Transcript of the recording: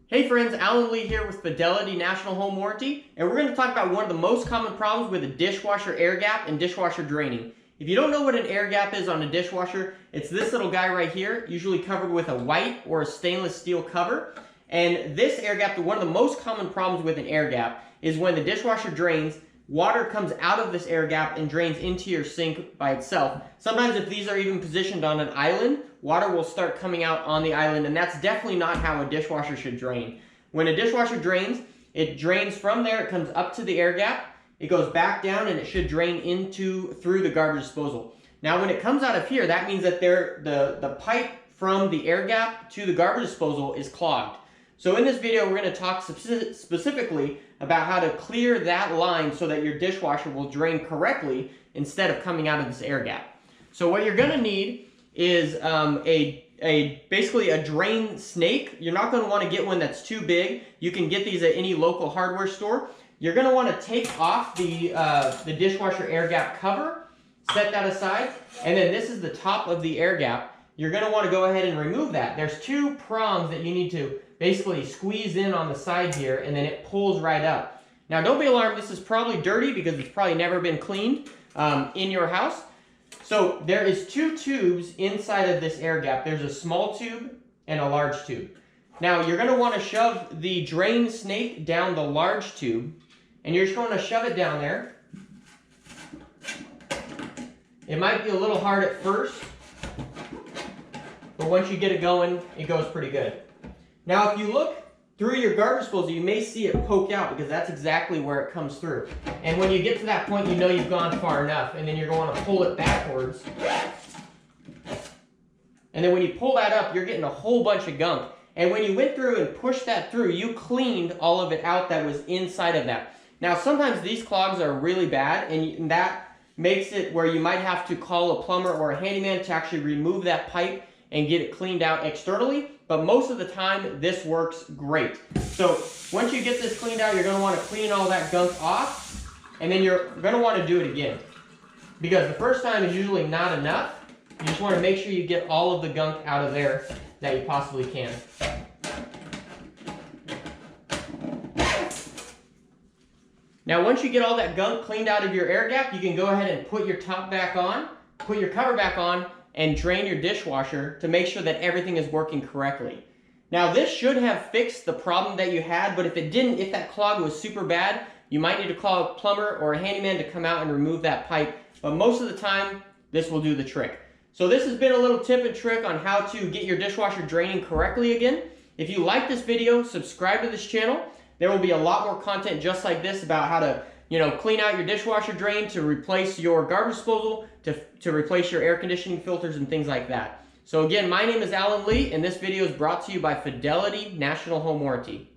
Hey friends, Alan Lee here with Fidelity National Home Warranty, and we're going to talk about one of the most common problems with a dishwasher air gap and dishwasher draining. If you don't know what an air gap is on a dishwasher, it's this little guy right here, usually covered with a white or a stainless steel cover. And this air gap, one of the most common problems with an air gap, is when the dishwasher drains, water comes out of this air gap and drains into your sink by itself. Sometimes if these are even positioned on an island, water will start coming out on the island, and that's definitely not how a dishwasher should drain. When a dishwasher drains, it drains from there, it comes up to the air gap, it goes back down, and it should drain through the garbage disposal. Now when it comes out of here, that means that the pipe from the air gap to the garbage disposal is clogged. So in this video, we're going to talk specifically about how to clear that line so that your dishwasher will drain correctly instead of coming out of this air gap. So what you're going to need is basically a drain snake. You're not going to want to get one that's too big. You can get these at any local hardware store. You're going to want to take off the dishwasher air gap cover, set that aside, and then this is the top of the air gap. You're going to want to go ahead and remove that. There's two prongs that you need to basically squeeze in on the side here, and then it pulls right up. Now don't be alarmed, this is probably dirty because it's probably never been cleaned in your house. So there is two tubes inside of this air gap. There's a small tube and a large tube. Now you're going to want to shove the drain snake down the large tube, and you're just going to shove it down there. It might be a little hard at first, but once you get it going, it goes pretty good. Now if you look through your garbage disposal, you may see it poke out because that's exactly where it comes through. And when you get to that point, you know you've gone far enough, and then you're going to pull it backwards. And then when you pull that up, you're getting a whole bunch of gunk. And when you went through and pushed that through, you cleaned all of it out that was inside of that. Now sometimes these clogs are really bad, and that makes it where you might have to call a plumber or a handyman to actually remove that pipe and get it cleaned out externally, but most of the time this works great. So once you get this cleaned out, you're going to want to clean all that gunk off, and then you're going to want to do it again, because the first time is usually not enough. You just want to make sure you get all of the gunk out of there that you possibly can. Now once you get all that gunk cleaned out of your air gap, you can go ahead and put your top back on, put your cover back on, and drain your dishwasher to make sure that everything is working correctly. Now this should have fixed the problem that you had, but if it didn't, if that clog was super bad, you might need to call a plumber or a handyman to come out and remove that pipe, but most of the time, this will do the trick. So this has been a little tip and trick on how to get your dishwasher draining correctly again. If you like this video, subscribe to this channel. There will be a lot more content just like this about how to clean out your dishwasher drain, to replace your garbage disposal, to replace your air conditioning filters and things like that. So again, my name is Alan Lee, and this video is brought to you by Fidelity National Home Warranty.